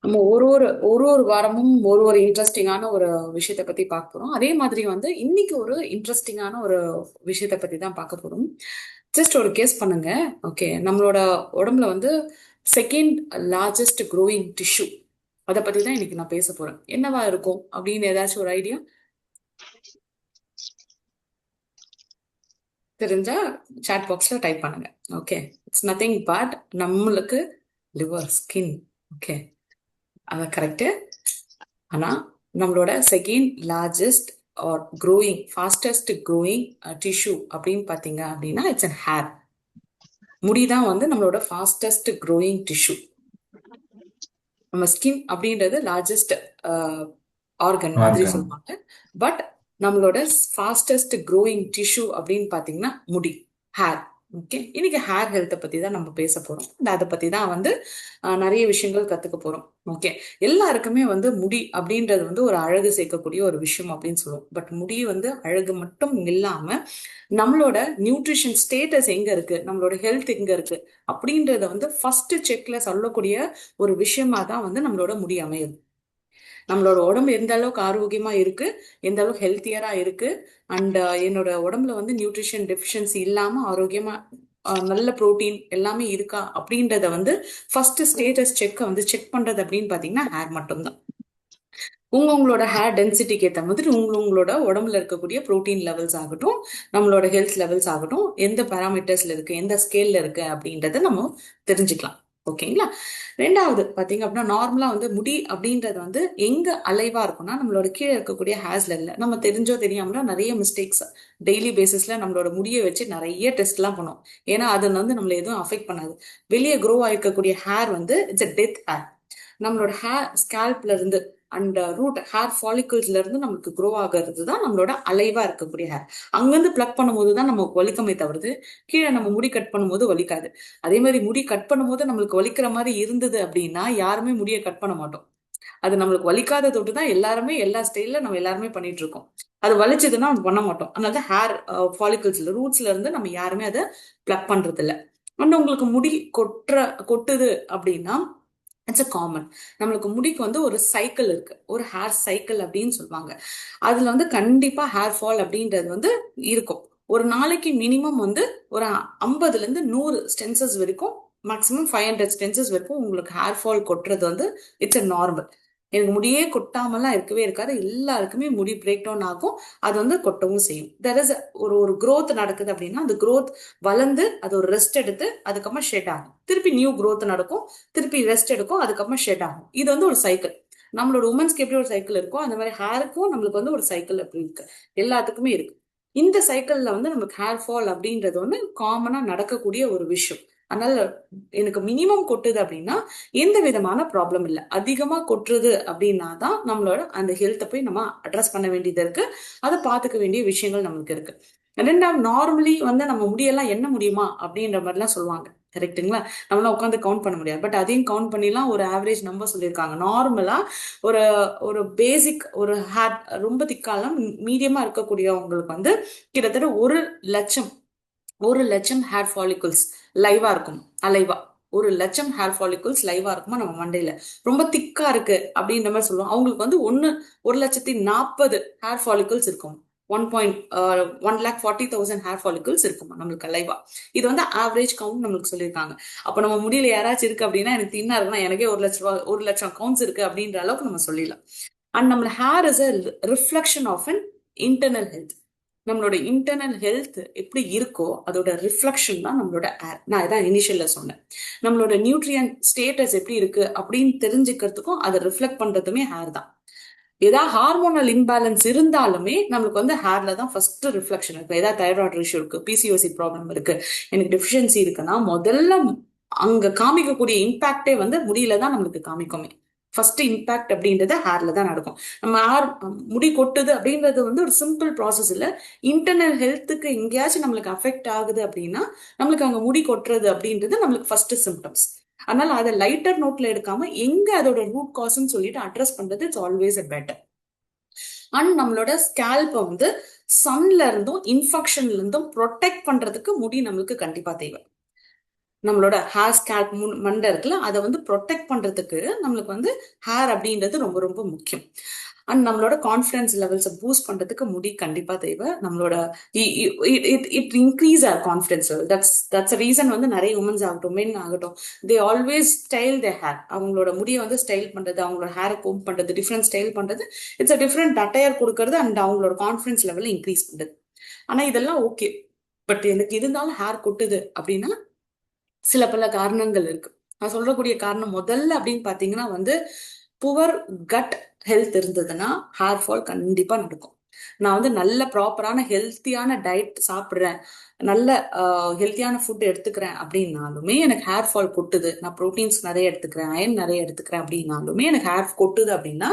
நம்ம ஒரு ஒரு வாரமும் ஒரு இன்ட்ரெஸ்டிங்கான ஒரு விஷயத்தை பத்தி பார்க்க போறோம். அதே மாதிரி வந்து இன்னைக்கு ஒரு இன்ட்ரெஸ்டிங்கான ஒரு விஷயத்தை பத்தி தான் பார்க்க போறோம். ஜஸ்ட் ஒரு கெஸ் பண்ணுங்க. ஓகே, நம்மளோட உடம்புல வந்து செகண்ட் லார்ஜஸ்ட் க்ரோயிங் டிஷ்யூ, அதை பத்தி தான் இன்னைக்கு நான் பேச போறேன். என்னவா இருக்கும் அப்படின்னு ஏதாச்சும் ஒரு ஐடியா தெரிஞ்சா சாட் பாக்ஸ்ல டைப் பண்ணுங்க. ஓகே, இட்ஸ் நத்திங் பட் நம்மளுக்கு லிவர் ஸ்கின். ஓகே, அதான் கரெக்ட். ஆனா நம்மளோட second largest are growing fastest growing tissue அப்படின்னு பார்த்தீங்க அப்படின்னா இட்ஸ் அன் ஹேர். முடிதான் வந்து நம்மளோட ஃபாஸ்டஸ்ட் க்ரோயிங் டிஷ்யூ. நம்ம ஸ்கின் அப்படின்றது லார்ஜஸ்ட் ஆர்கன் மாதிரி ஆர்கன். சொல்லுவாங்க. பட் நம்மளோட ஃபாஸ்டஸ்ட் க்ரோயிங் டிஷ்யூ அப்படின்னு பார்த்தீங்கன்னா முடி, ஹேர். ஓகே, இன்னைக்கு ஹேர் ஹெல்த்தை பத்தி தான் நம்ம பேச போறோம். அதை பத்தி தான் வந்து நிறைய விஷயங்கள் கத்துக்க போறோம். ஓகே, எல்லாருக்குமே வந்து முடி அப்படின்றது வந்து ஒரு அழகு சேர்க்கக்கூடிய ஒரு விஷயம் அப்படின்னு சொல்லுவோம். பட் முடி வந்து அழகு மட்டும் இல்லாம நம்மளோட நியூட்ரிஷன் ஸ்டேட்டஸ் எங்க இருக்கு, நம்மளோட ஹெல்த் எங்க இருக்கு அப்படின்றத வந்து ஃபர்ஸ்ட் செக்ல சொல்லக்கூடிய ஒரு விஷயமா தான் வந்து நம்மளோட முடி அமையுது. நம்மளோட உடம்பு எந்த அளவுக்கு ஆரோக்கியமா இருக்கு, எந்த அளவுக்கு ஹெல்த்தியரா இருக்கு, அண்ட் என்னோட உடம்புல வந்து நியூட்ரிஷன் டெஃபிஷியன்சி இல்லாம ஆரோக்கியமா நல்ல புரோட்டீன் எல்லாமே இருக்கா அப்படின்றத வந்து ஃபர்ஸ்ட் ஸ்டேட்டஸ் செக்கை வந்து செக் பண்றது அப்படின்னு பாத்தீங்கன்னா ஹேர் மட்டும்தான். உங்களோட ஹேர் டென்சிட்டிக்கு ஏற்ற மாதிரி உங்களோட உடம்புல இருக்கக்கூடிய ப்ரோட்டீன் லெவல்ஸ் ஆகட்டும், நம்மளோட ஹெல்த் லெவல்ஸ் ஆகட்டும், எந்த பேராமீட்டர்ஸ்ல இருக்கு, எந்த ஸ்கேல்ல இருக்கு அப்படின்றத நம்ம தெரிஞ்சுக்கலாம். ஓகேங்களா? ரெண்டாவது பாத்தீங்க அப்படின்னா நார்மலா வந்து முடி அப்படின்றது வந்து எங்க அலைவா இருக்கும்னா நம்மளோட கீழே இருக்கக்கூடிய ஹேர்ஸ்ல இல்ல. நம்ம தெரிஞ்சோ தெரியாமலோ நிறைய மிஸ்டேக்ஸ் டெய்லி பேசிஸ்ல நம்மளோட முடியை வச்சு நிறைய டெஸ்ட் எல்லாம் பண்ணுவோம். ஏன்னா அது வந்து நம்மள எதுவும் அஃபெக்ட் பண்ணாது. வெளியே க்ரோ ஆயிருக்கக்கூடிய ஹேர் வந்து இட்ஸ் அ டெத் ஹேர். நம்மளோட ஹேர் ஸ்கேல்ப்ல இருந்து அண்ட் ரூட் ஹேர் ஃபாலிகல்ஸ்ல இருந்து நமக்கு க்ரோ ஆகிறது தான் நம்மளோட அலைவா இருக்கக்கூடிய ஹேர். அங்கிருந்து பிளக் பண்ணும்போது தான் நமக்கு வலிக்கமே தவிர்த்து கீழே நம்ம முடி கட் பண்ணும்போது வலிக்காது. அதே மாதிரி முடி கட் பண்ணும்போது நம்மளுக்கு வலிக்கிற மாதிரி இருந்தது அப்படின்னா யாருமே முடியை கட் பண்ண மாட்டோம். அது நம்மளுக்கு வலிக்காத தொட்டு தான் எல்லாருமே எல்லா ஸ்டைல்ல நம்ம எல்லாருமே பண்ணிட்டு இருக்கோம். அது வலிச்சதுன்னா நம்ம பண்ண மாட்டோம். அதனால ஹேர் ஃபாலிகல்ஸ்ல ரூட்ஸ்ல இருந்து நம்ம யாருமே அதை பிளக் பண்றது இல்லை. அண்ட் உங்களுக்கு முடி கொட்டுது அப்படின்னா இட்ஸ் அ காமன். நம்மளுக்கு முடிக்கு வந்து ஒரு சைக்கிள் இருக்கு, ஒரு ஹேர் சைக்கிள் அப்படின்னு சொல்லுவாங்க. அதுல வந்து கண்டிப்பா ஹேர் ஃபால் அப்படின்றது வந்து இருக்கும். ஒரு நாளைக்கு மினிமம் வந்து ஒரு 50 ல இருந்து 100 ஸ்டென்சஸ் வரைக்கும், மேக்ஸிமம் 500 ஸ்டென்சஸ் வரைக்கும் உங்களுக்கு ஹேர் ஃபால் கொட்டுறது வந்து இட்ஸ் அ நார்மல். எனக்கு முடியே கொட்டாமலாம் இருக்கவே இருக்காது. எல்லாருக்குமே முடி பிரேக் டவுன் ஆகும். அது வந்து கொட்டவும் செய்யும். தெர் இஸ் ஒரு ஒரு growth நடக்குது அப்படின்னா அந்த growth வளர்ந்து அது ஒரு ரெஸ்ட் எடுத்து அதுக்கப்புறமா ஷெட் ஆகும். திருப்பி நியூ growth நடக்கும், திருப்பி ரெஸ்ட் எடுக்கும், அதுக்கப்புறமா ஷெட் ஆகும். இது வந்து ஒரு சைக்கிள். நம்மளோட உமன்ஸ்க்கு எப்படி ஒரு சைக்கிள் இருக்கோ அந்த மாதிரி ஹேருக்கும் நம்மளுக்கு வந்து ஒரு சைக்கிள் அப்படி இருக்கு. எல்லாத்துக்குமே இருக்கு. இந்த சைக்கிள்ல வந்து நமக்கு ஹேர் ஃபால் அப்படின்றது ஒண்ணு காமனா நடக்கக்கூடிய ஒரு விஷயம். அதனால எனக்கு மினிமம் கொட்டுது அப்படின்னா எந்த விதமான ப்ராப்ளம் இல்லை. அதிகமா கொட்டுறது அப்படின்னா தான் நம்மளோட அந்த ஹெல்த்தை போய் நம்ம அட்ரஸ் பண்ண வேண்டியது இருக்கு. அதை பார்த்துக்க வேண்டிய விஷயங்கள் நம்மளுக்கு இருக்கு. ரெண்டாவது, நார்மலி வந்து நம்ம முடியெல்லாம் என்ன முடியுமா அப்படின்ற மாதிரிலாம் சொல்லுவாங்க. கரெக்ட்டுங்களா? நம்மளாம் உட்காந்து கவுண்ட் பண்ண முடியாது. பட் அதையும் கவுண்ட் பண்ணிலாம் ஒரு ஆவரேஜ் நம்பர் சொல்லியிருக்காங்க. நார்மலா ஒரு ஒரு பேசிக் ஒரு ஹேர் ரொம்ப திக்காலாம் மீடியமா இருக்கக்கூடியவங்களுக்கு வந்து கிட்டத்தட்ட 1 லட்சம் 1 லட்சம் ஹேர் ஃபாலிகல்ஸ் லைவா இருக்கும். அலைவா 1 லட்சம் ஹேர் ஃபாலிகல்ஸ் லைவா இருக்குமா நம்ம மண்டையில. ரொம்ப திக்கா இருக்கு அப்படின்ற மாதிரி சொல்லுவோம். அவங்களுக்கு வந்து 1,40,040 ஹேர் ஃபாலிகல்ஸ் இருக்கும். 1,40,000 ஹேர் ஃபாலிகல்ஸ் இருக்குமா நம்மளுக்கு அலைவா. இது வந்து ஆவரேஜ் கவுண்ட் நம்மளுக்கு சொல்லியிருக்காங்க. அப்ப நம்ம முடியல யாராச்சும் இருக்கு அப்படின்னா எனக்கு தின்னா இருக்குன்னா எனக்கே 1 லட்சம் 1 லட்சம் கவுண்ட்ஸ் இருக்கு அப்படின்ற அளவுக்கு நம்ம சொல்லிடலாம். அண்ட் நம்ம hair is a reflection of an internal health. நம்மளோட இன்டர்னல் ஹெல்த் எப்படி இருக்கோ அதோட ரிஃப்ளெக்ஷன் தான் நம்மளோட ஹேர். நான் இதான் இனிஷியல்ல சொன்னேன். நம்மளோட நியூட்ரியன் ஸ்டேட்டஸ் எப்படி இருக்கு அப்படின்னு தெரிஞ்சுக்கிறதுக்கும் அதை ரிஃப்ளெக்ட் பண்றதுமே ஹேர் தான். ஏதாவது ஹார்மோனல் இம்பேலன்ஸ் இருந்தாலுமே நம்மளுக்கு வந்து ஹேர்ல தான் ஃபர்ஸ்ட் ரிஃப்ளெக்ஷன் இருக்கு. ஏதாவது தைராய்டு இஷ்யூ இருக்கு, பிசிஓசி ப்ராப்ளம் இருக்கு, எனக்கு டெஃபிஷியன்சி இருக்குன்னா முதல்ல அங்க காமிக்கக்கூடிய இம்பாக்டே வந்து முடியல தான் நம்மளுக்கு காமிக்குமே. ஃபர்ஸ்ட் இம்பாக்ட் அப்படின்றது ஹேர்ல தான் நடக்கும். நம்ம ஹேர் முடி கொட்டுது அப்படின்றது வந்து ஒரு சிம்பிள் ப்ராசஸ் இல்ல. இன்டர்னல் ஹெல்த்துக்கு எங்கேயாச்சும் நம்மளுக்கு அஃபெக்ட் ஆகுது அப்படின்னா நம்மளுக்கு அங்க முடி கொட்டுறது அப்படின்றது நம்மளுக்கு ஃபர்ஸ்ட் சிம்டம்ஸ். அதனால அதை லைட்டர் நோட்ல எடுக்காம எங்க அதோட ரூட் காஸ்ன்னு சொல்லிட்டு அட்ரஸ் பண்றது it's always a better. And நம்மளோட ஸ்கேல்பை வந்து சன்ல இருந்தும் இன்ஃபெக்ஷன்ல இருந்தும் ப்ரொடெக்ட் பண்றதுக்கு முடி நம்மளுக்கு கண்டிப்பா தேவை. நம்மளோட ஹேர் ஸ்கேல்ப் மண்டை இருக்குல்ல, அதை வந்து ப்ரொடெக்ட் பண்றதுக்கு நம்மளுக்கு வந்து ஹேர் அப்படின்றது ரொம்ப ரொம்ப முக்கியம். அண்ட் நம்மளோட கான்ஃபிடன்ஸ் லெவல்ஸை பூஸ்ட் பண்றதுக்கு முடி கண்டிப்பா தேவை. நம்மளோட it increase R confidence level. That's reason வந்து நிறைய உமன்ஸ் ஆகட்டும், மென் ஆகட்டும், they always style they hair. அவங்களோட முடியை வந்து ஸ்டைல் பண்றது, அவங்களோட ஹேரை கோம் பண்றது, டிஃப்ரெண்ட் ஸ்டைல் பண்றது, இட்ஸ் அ டிஃப்ரெண்ட் அட்டையர் கொடுக்கறது அண்ட் அவங்களோட கான்ஃபிடன்ஸ் லெவலை இன்க்ரீஸ் பண்றது. ஆனா இதெல்லாம் ஓகே, பட் எனக்கு இருந்தாலும் ஹேர் கொட்டுது அப்படின்னா சில பல காரணங்கள் இருக்கு. நான் சொல்லக்கூடிய காரணம் முதல்ல அப்படின்னு பாத்தீங்கன்னா வந்து புவர் கட் ஹெல்த் இருந்ததுன்னா ஹேர் ஃபால் கண்டிப்பா நடக்கும். நான் வந்து நல்ல ப்ராப்பரான ஹெல்த்தியான டயட் சாப்பிட்றேன், நல்ல ஹெல்த்தியான ஃபுட் எடுத்துக்கிறேன் அப்படின்னாலுமே எனக்கு ஹேர் ஃபால் கொட்டுது, நான் ப்ரோட்டீன்ஸ் நிறைய எடுத்துக்கிறேன், அயன் நிறைய எடுத்துக்கிறேன் அப்படின்னாலுமே எனக்கு ஹேர் கொட்டுது அப்படின்னா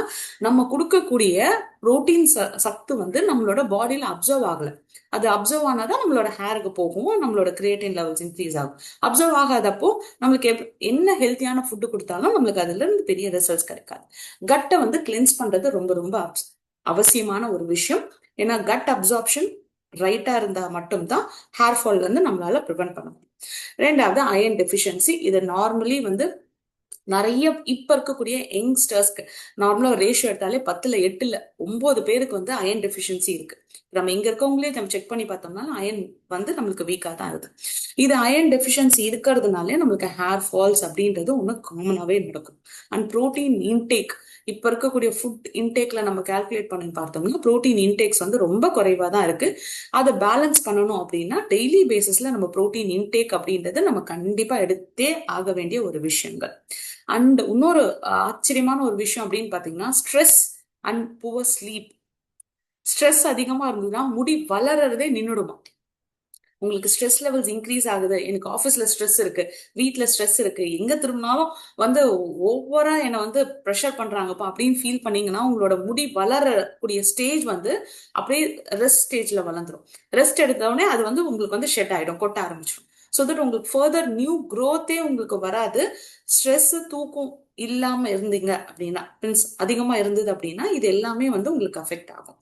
நம்ம கொடுக்கக்கூடிய ப்ரோட்டீன் சத்து வந்து நம்மளோட பாடியில அப்சர்வ் ஆகலை. அது அப்சர்வ் ஆனாதான் நம்மளோட ஹேருக்கு போகும், நம்மளோட கிரியேட்டின் லெவல்ஸ் இன்க்ரீஸ் ஆகும். அப்சர்வ் ஆகாதப்போ நம்மளுக்கு என்ன ஹெல்த்தியான ஃபுட்டு கொடுத்தாலும் நம்மளுக்கு அதுல இருந்து பெரிய ரிசல்ட்ஸ் கிடைக்காது. கட்டை வந்து கிளென்ஸ் பண்றது ரொம்ப ரொம்ப அவசியமான ஒரு விஷயம். ஏன்னா கட் அப்சார்ப்ஷன் ரைட்டா இருந்தா மட்டும்தான் ஹேர் ஃபால் வந்து நம்மளால ப்ரிவென்ட் பண்ண முடியும். ரெண்டாவது அயன் டெஃபிஷியன்சி. இது நார்மலி வந்து நிறைய இப்ப இருக்கக்கூடிய யங்ஸ்டர்ஸ்க்கு நார்மலா ரேஷியோ எடுத்தாலே 10ல் 8ல் 9 பேருக்கு வந்து அயன் டெஃபிஷியன்சி இருக்கு. நம்ம இங்க இருக்கவங்களே நம்ம செக் பண்ணி பார்த்தோம்னா அயன் வந்து நம்மளுக்கு வீக்கா தான் இருக்கு. இது அயன் டெஃபிஷியன்சி இருக்கிறதுனாலே நம்மளுக்கு ஹேர் ஃபால்ஸ் அப்படின்றது ஒண்ணு காமனாவே நடக்கும். அண்ட் ப்ரோட்டீன் இன்டேக், இப்ப இருக்கக்கூடிய ஃபுட் இன்டேக்ல நம்ம கால்குலேட் பண்ணி பார்த்தோம்னா ப்ரோட்டீன் இன்டேக்ஸ் வந்து ரொம்ப குறைவா தான் இருக்கு. அதை பேலன்ஸ் பண்ணணும் அப்படின்னா டெய்லி பேசிஸ்ல நம்ம ப்ரோட்டீன் இன்டேக் அப்படின்றது நம்ம கண்டிப்பா எடுத்தே ஆக வேண்டிய ஒரு விஷயங்கள். அண்ட் இன்னொரு ஆச்சரியமான ஒரு விஷயம் அப்படின்னு பாத்தீங்கன்னா stress and poor sleep. Stress அதிகமா இருந்ததுன்னா முடி வளர்றதே நின்றுடுமா. உங்களுக்கு ஸ்ட்ரெஸ் லெவல்ஸ் இன்க்ரீஸ் ஆகுது, எனக்கு ஆஃபீஸ்ல ஸ்ட்ரெஸ் இருக்கு, வீட்டில் ஸ்ட்ரெஸ் இருக்கு, எங்க திரும்பினாலும் வந்து ஓவரா என்னை வந்து ப்ரெஷர் பண்றாங்கப்பா அப்படின்னு ஃபீல் பண்ணீங்கன்னா உங்களோட முடி வளரக்கூடிய ஸ்டேஜ் வந்து அப்படியே ரெஸ்ட் ஸ்டேஜ்ல வளர்ந்துடும். ரெஸ்ட் எடுத்தோடனே அது வந்து உங்களுக்கு வந்து ஷெட் ஆயிடும், கொட்ட ஆரம்பிச்சிடும். ஸோ தட் உங்களுக்கு ஃபர்தர் நியூ க்ரோத்தே உங்களுக்கு வராது. ஸ்ட்ரெஸ் தூக்கம் இல்லாம இருந்தீங்க அப்படின்னா, அதிகமா இருந்தது அப்படின்னா இது எல்லாமே வந்து உங்களுக்கு அஃபெக்ட் ஆகும்.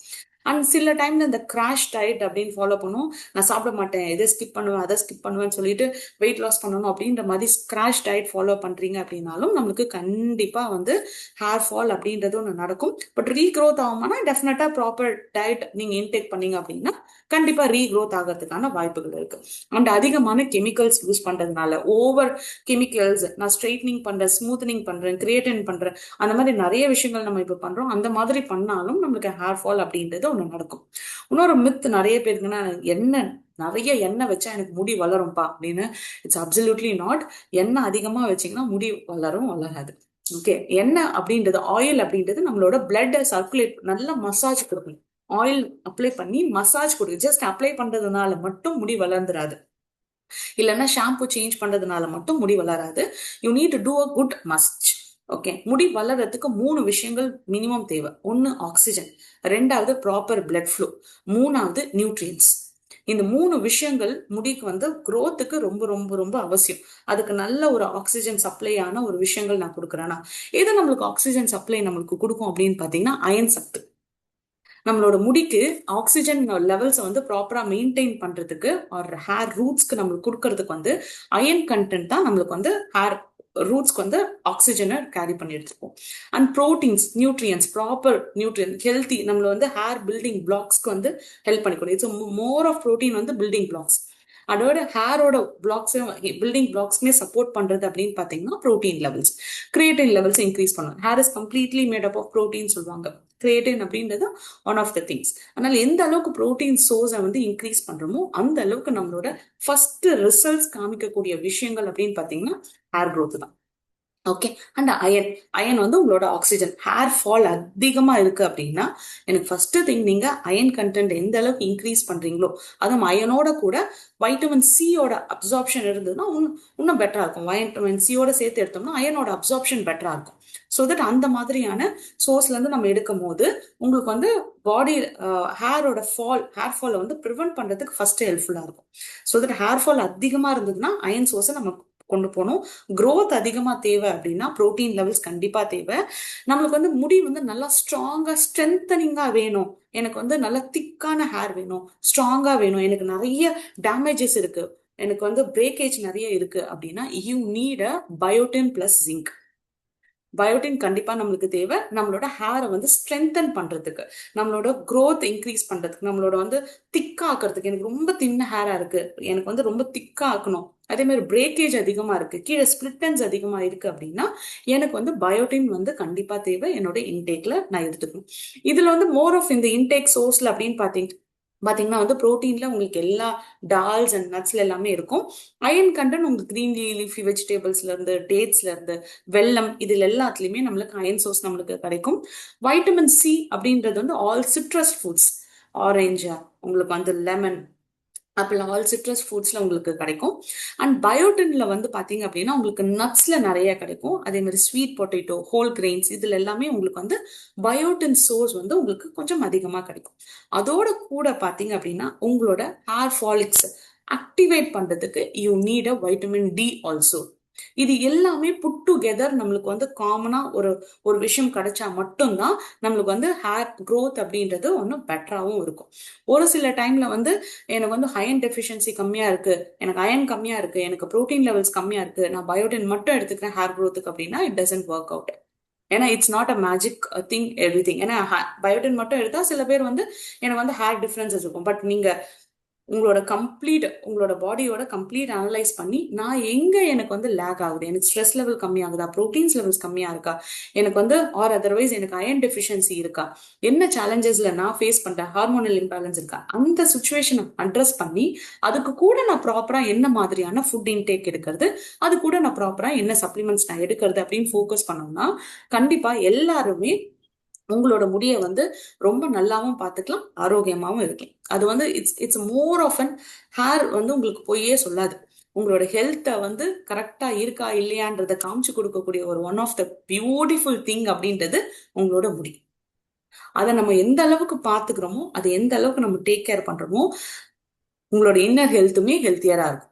அண்ட் சில டைம்ல இந்த கிராஷ் டயட் அப்படின்னு ஃபாலோ பண்ணும். நான் சாப்பிட மாட்டேன், இதை ஸ்கிப் பண்ணுவேன், அதை ஸ்கிப் பண்ணுவேன்னு சொல்லிட்டு வெயிட் லாஸ் பண்ணணும் அப்படின்ற மாதிரி கிராஷ் டயட் ஃபாலோ பண்றீங்க அப்படின்னாலும் நம்மளுக்கு கண்டிப்பா வந்து ஹேர் ஃபால் அப்படின்றது ஒன்று நடக்கும். பட் ரீக்ரோத் ஆகுமானா டெஃபினட்டா ப்ராப்பர் டயட் நீங்க இன்டேக் பண்ணீங்க அப்படின்னா கண்டிப்பா ரீக்ரோத் ஆகிறதுக்கான வாய்ப்புகள் இருக்கு. அண்ட் அதிகமான கெமிக்கல்ஸ் யூஸ் பண்றதுனால ஓவர் கெமிக்கல்ஸ், நான் ஸ்ட்ரைட்னிங் பண்றேன், ஸ்மூத்னிங் பண்றேன், கிரியேட்டின் பண்றேன், அந்த மாதிரி நிறைய விஷயங்கள் நம்ம இப்ப பண்றோம். அந்த மாதிரி பண்ணாலும் நம்மளுக்கு ஹேர் ஃபால் அப்படின்றது ஒண்ணு நடக்கும். இன்னொரு மித் நிறைய பேருக்குன்னா நிறைய எண்ணெய் வச்சா எனக்கு முடி வளரும்பா அப்படின்னு. It's absolutely not. எண்ணெய் அதிகமா வச்சீங்கன்னா முடி வளராது. ஓகே, எண்ணெய் அப்படின்றது, ஆயில் அப்படின்றது நம்மளோட பிளட் சர்க்குலேட், நல்லா மசாஜ் கொடுக்கணும். ஆயில் அப்ளை பண்ணி மசாஜ் கொடுக்கு, ஜஸ்ட் அப்ளை பண்றதுனால மட்டும் முடி வளர்ந்துராது, இல்லைன்னா ஷாம்பு சேஞ்ச் பண்றதுனால மட்டும் முடி வளராது. You need to do a good massage. Okay, முடி வளர்றதுக்கு 3 விஷயங்கள் மினிமம் தேவை. ஒன்னு ஆக்சிஜன், ரெண்டாவது ப்ராப்பர் பிளட் ஃப்ளோ, மூணாவது நியூட்ரியன்ஸ். இந்த 3 விஷயங்கள் முடிக்கு வந்து குரோத்துக்கு ரொம்ப ரொம்ப ரொம்ப அவசியம். அதுக்கு நல்ல ஒரு ஆக்சிஜன் சப்ளை ஆன ஒரு விஷயங்கள் நான் கொடுக்குறேன்னா, எது நம்மளுக்கு ஆக்சிஜன் சப்ளை நம்மளுக்கு கொடுக்கும் அப்படின்னு பாத்தீங்கன்னா அயன் சத்து. நம்மளோட முடிக்கு ஆக்சிஜன் லெவல்ஸை வந்து ப்ராப்பரா மெயின்டைன் பண்றதுக்கு ஒரு ஹேர் ரூட்ஸ்க்கு நம்மளுக்கு கொடுக்கறதுக்கு வந்து அயன் கண்டென்ட் தான் நம்மளுக்கு வந்து ஹேர் ரூட்ஸ்க்கு வந்து ஆக்சிஜனை கேரி பண்ணி எடுத்துருக்கோம். And proteins, nutrients, proper nutrient, healthy நம்மள வந்து ஹேர் பில்டிங் பிளாக்ஸ்க்கு வந்து ஹெல்ப் பண்ணிக்கணும். இட்ஸ் மோர் ஆஃப் ப்ரோட்டீன் வந்து பில்டிங் பிளாக்ஸ். அதோட ஹேரோட பிளாக்ஸும் பில்டிங் பிளாக்ஸ்மே சப்போர்ட் பண்றது அப்படின்னு பாத்தீங்கன்னா protein levels, creatine levels increase பண்ணும். Hair is completely made up of protein சொல்லுவாங்க. கிரியேட்டின் அப்படின்றது ஒன் ஆஃப் த திங்ஸ். அதனால எந்த அளவுக்கு ப்ரோட்டீன் சோர்ஸை வந்து இன்க்ரீஸ் பண்றோமோ அந்த அளவுக்கு நம்மளோட ஃபர்ஸ்ட் ரிசல்ட்ஸ் காமிக்கக்கூடிய விஷயங்கள் அப்படின்னு பாத்தீங்கன்னா ஹேர் க்ரோத் தான். ஓகே, அண்ட் அயன் வந்து உங்களோட ஆக்சிஜன். ஹேர் ஃபால் அதிகமா இருக்கு அப்படின்னா எனக்கு ஃபர்ஸ்ட் திங் நீங்க அயன் கண்டென்ட் எந்த அளவுக்கு இன்க்ரீஸ் பண்றீங்களோ, அதுவும் அயனோட கூட வைட்டமின் சியோட அப்சார்ப்ஷன் இருந்ததுன்னா இன்னும் பெட்டரா இருக்கும். வைட்டமின் சியோட சேர்த்து எடுத்தோம்னா அயனோட அப்சார்ப்ஷன் பெட்டரா இருக்கும். ஸோ தட் அந்த மாதிரியான சோர்ஸ்ல இருந்து நம்ம எடுக்கும் போது உங்களுக்கு வந்து பாடி ஹேர் ஃபாலை வந்து ப்ரிவென்ட் பண்றதுக்கு ஃபர்ஸ்ட் ஹெல்ப்ஃபுல்லா இருக்கும். ஸோ தட் ஹேர் ஃபால் அதிகமா இருந்ததுன்னா அயன் சோர்ஸை நம்ம கொண்டு போகணும். க்ரோத் அதிகமா தேவை அப்படின்னா ப்ரோட்டீன் லெவல்ஸ் கண்டிப்பா தேவை. நம்மளுக்கு வந்து முடி வந்து நல்லா ஸ்ட்ராங்கா ஸ்ட்ரென்தனிங்கா வேணும், எனக்கு வந்து நல்லா திக்கான ஹேர் வேணும், ஸ்ட்ராங்கா வேணும், எனக்கு நிறைய டேமேஜஸ் இருக்கு, எனக்கு வந்து பிரேக்கேஜ் நிறைய இருக்கு அப்படின்னா you need a biotin plus zinc. Biotin கண்டிப்பா நம்மளுக்கு தேவை, நம்மளோட ஹேரை வந்து ஸ்ட்ரென்தன் பண்றதுக்கு, நம்மளோட growth இன்க்ரீஸ் பண்றதுக்கு, நம்மளோட வந்து திக்கா ஆக்கிறதுக்கு. எனக்கு ரொம்ப தின்ன ஹேரா இருக்கு, எனக்கு வந்து ரொம்ப திக்கா ஆக்கணும், அதே மாதிரி பிரேக்கேஜ் அதிகமா இருக்கு, கீழே ஸ்பிளிட்டன்ஸ் அதிகமா இருக்கு அப்படின்னா எனக்கு வந்து பயோட்டின் வந்து கண்டிப்பா தேவை, என்னோட இன்டேக்ல நான் எடுத்துக்கணும். இதுல வந்து மோர் ஆஃப் இந்த இன்டேக் சோர்ஸ்ல அப்படின்னு பாத்தீங்கன்னா வந்து புரோட்டீன்ல உங்களுக்கு எல்லா டால்ஸ் அண்ட் நட்ஸ்ல எல்லாமே இருக்கும். அயன் கண்டென்ட் உங்களுக்கு கிரீன் லீஃபி வெஜிடபிள்ஸ்ல இருந்து, டேட்ஸ்ல இருந்து, வெல்லம், இதுல எல்லாத்துலயுமே நம்மளுக்கு அயன் சோர்ஸ் நம்மளுக்கு கிடைக்கும். வைட்டமின் சி அப்படின்றது வந்து ஆல் சிட்ரஸ் ஃப்ரூட்ஸ், ஆரஞ்சா, உங்களுக்கு வந்து லெமன், ஆப்பிள், ஆல் சிட்ரஸ் ஃப்ரூட்ஸ்ல உங்களுக்கு கிடைக்கும். அண்ட் பயோட்டின்ல வந்து பாத்தீங்க அப்படின்னா உங்களுக்கு நட்ஸ்ல நிறைய கிடைக்கும். அதே மாதிரி ஸ்வீட் பொட்டேட்டோ, ஹோல் கிரெயின்ஸ், இதுல எல்லாமே உங்களுக்கு வந்து பயோட்டின் சோர்ஸ் வந்து உங்களுக்கு கொஞ்சம் அதிகமா கிடைக்கும். அதோட கூட பாத்தீங்க அப்படின்னா உங்களோட ஹேர் ஃபாலிக்ஸ் ஆக்டிவேட் பண்றதுக்கு you need a vitamin D also. இது எல்லாமே புட் டுகெதர் நம்மளுக்கு வந்து காமனா ஒரு ஒரு விஷயம் கிடைச்சா மட்டும்தான் நம்மளுக்கு வந்து ஹேர் growth அப்படின்றது ஒன்றும் பெட்டராகவும் இருக்கும். ஒரு சில டைம்ல வந்து எனக்கு வந்து அயன் டெஃபிஷியன்சி கம்மியா இருக்கு, எனக்கு அயன் கம்மியா இருக்கு, எனக்கு புரோட்டீன் லெவல்ஸ் கம்மியா இருக்கு, நான் பயோட்டின் மட்டும் எடுத்துக்கிறேன் ஹேர் க்ரோத்துக்கு அப்படின்னா இட் டசன்ட் ஒர்க் அவுட். ஏன்னா it's not a magic thing every thing. ஏன்னா பயோட்டின் மட்டும் எடுத்தா சில பேர் வந்து எனக்கு வந்து ஹேர் டிஃபரன்சஸ் இருக்கும். பட் நீங்க உங்களோட பாடியோட கம்ப்ளீட் அனலைஸ் பண்ணி நான் எங்க எனக்கு வந்து லேக் ஆகுது, எனக்கு ஸ்ட்ரெஸ் லெவல் கம்மியாகுதா, ப்ரோட்டீன்ஸ் லெவல்ஸ் கம்மியா இருக்கா, எனக்கு வந்து ஆர் அதர்வைஸ் எனக்கு அயன் டெஃபிஷியன்சி இருக்கா, என்ன சேலஞ்சஸ்ல நான் ஃபேஸ் பண்றேன், ஹார்மோனல் இம்பேலன்ஸ் இருக்கா, அந்த சுச்சுவேஷனை அட்ரஸ் பண்ணி அதுக்கு கூட நான் ப்ராப்பரா என்ன மாதிரியான ஃபுட் இன்டேக் எடுக்கிறது, அது கூட நான் ப்ராப்பரா என்ன சப்ளிமெண்ட்ஸ் நான் எடுக்கிறது அப்படின்னு ஃபோக்கஸ் பண்ணோம்னா கண்டிப்பா எல்லாருமே உங்களோட முடியை வந்து ரொம்ப நல்லாவும் பார்த்துக்கலாம், ஆரோக்கியமாகவும் இருக்கலாம். அது வந்து it's more of an hair வந்து உங்களுக்கு பொய்யே சொல்லாது. உங்களோட ஹெல்த்தை வந்து கரெக்டா இருக்கா இல்லையான்றதை காமிச்சு கொடுக்கக்கூடிய ஒரு one of the beautiful thing அப்படின்றது உங்களோட முடி. அதை நம்ம எந்த அளவுக்கு பார்த்துக்கிறோமோ, அதை எந்த அளவுக்கு நம்ம டேக் கேர் பண்றோமோ, உங்களோட இன்னர் ஹெல்த்துமே ஹெல்த்தியரா இருக்கும்.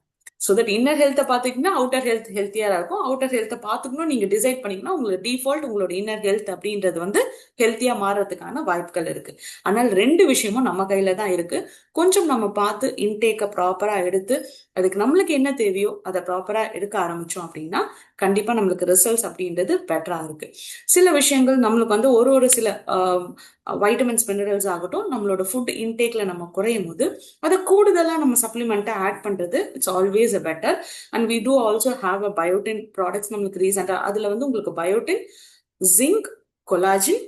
ஸோ தட் இன்னர் ஹெல்த்தை பார்த்துக்கிங்கன்னா அவுட்டர் ஹெல்த் ஹெல்த்தியரா இருக்கும். அவுட்டர் ஹெல்த்தை பார்த்துக்கணும் நீங்க டிசைட் பண்ணிங்கன்னா உங்களோட டிஃபால்ட் உங்களோட இன்னர் ஹெல்த் அப்படின்றது வந்து ஹெல்த்தியா மாறுறதுக்கான வாய்ப்புகள் இருக்கு. ஆனால் ரெண்டு விஷயமும் நம்ம கையில தான் இருக்கு. கொஞ்சம் நம்ம பார்த்து இன்டேக்கை ப்ராப்பரா எடுத்து அதுக்கு நம்மளுக்கு என்ன தேவையோ அதை ப்ராப்பரா எடுக்க ஆரம்பிச்சோம் அப்படின்னா கண்டிப்பா நம்மளுக்கு ரிசல்ட்ஸ் அப்படின்றது பெட்டரா இருக்கு. சில விஷயங்கள் நம்மளுக்கு வந்து ஒரு சில வைட்டமின்ஸ் மினரல்ஸ் ஆகட்டும் நம்மளோட ஃபுட் இன்டேக்ல நம்ம குறையும் போது அதை கூடுதலா நம்ம சப்ளிமெண்ட்டா ஆட் பண்றது it's always a better. And we do also have a biotin products நம்மளுக்கு ரீசெண்டா, அதுல வந்து உங்களுக்கு பயோட்டின், ஜிங்க், கொலாஜின்,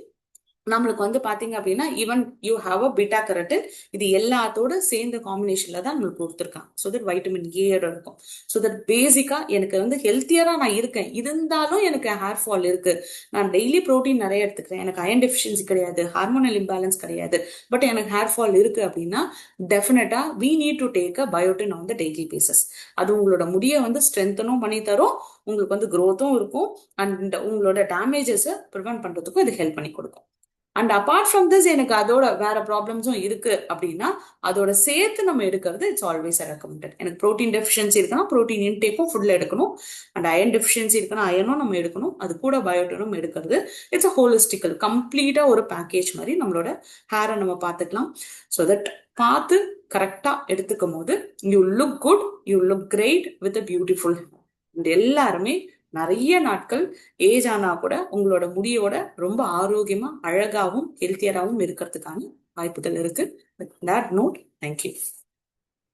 நம்மளுக்கு வந்து பாத்தீங்க அப்படின்னா even you have a beta கரட்டின், இது எல்லாத்தோட சேர்ந்த காம்பினேஷன்ல தான் நம்மளுக்கு கொடுத்துருக்காங்க. ஸோ தட் வைட்டமின் ஏட இருக்கும். ஸோ தட் பேசிக்கா எனக்கு வந்து ஹெல்த்தியரா நான் இருக்கேன், இருந்தாலும் எனக்கு ஹேர் ஃபால் இருக்கு, நான் டெய்லி ப்ரோட்டீன் நிறைய எடுத்துக்கிறேன், எனக்கு அயன் டெஃபிஷியன்சி கிடையாது, ஹார்மோனல் இம்பேலன்ஸ் கிடையாது, பட் எனக்கு ஹேர் ஃபால் இருக்கு அப்படின்னா definitely we need to take a biotin on the daily basis. அது உங்களோட முடியை வந்து ஸ்ட்ரென்த்தனும் பண்ணி தரும், உங்களுக்கு வந்து growth-உம் இருக்கும், அண்ட் உங்களோட டேமேஜஸை ப்ரிவென்ட் பண்றதுக்கும் இது ஹெல்ப் பண்ணி கொடுக்கும். அண்ட் அபார்ட் ஃப்ரம் திஸ் எனக்கு அதோட வேற ப்ராப்ளம்ஸும் இருக்கு அப்படின்னா அதோட சேர்த்து நம்ம எடுக்கிறது இட்ஸ் ஆல்வேஸ் ரெக்கமெண்டட். எனக்கு ப்ரோட்டீன் டெஃபிஷியன்சி இருக்குன்னா ப்ரோட்டீன் இன்டேக்கும் ஃபுட்ல எடுக்கணும், அண்ட் அயன் டெஃபிஷியன்சி இருக்குன்னா அயனும் நம்ம எடுக்கணும், அது கூட பயோட்டினும் எடுக்கிறது இட்ஸ் அ ஹோலிஸ்டிக்கல் கம்ப்ளீட்டா ஒரு பேக்கேஜ் மாதிரி நம்மளோட ஹேரை நம்ம பார்த்துக்கலாம். ஸோ தட் பார்த்து கரெக்டா எடுத்துக்கும் போது you look good, you look great with a beautiful. இந்த எல்லாருமே நிறைய நாட்கள் ஏஜ் ஆனா கூட உங்களோட முடியோட ரொம்ப ஆரோக்கியமா அழகாவும் ஹெல்த்தியராகவும் இருக்கிறதுக்கான வாய்ப்புகள் இருக்கு. With that note, thank you.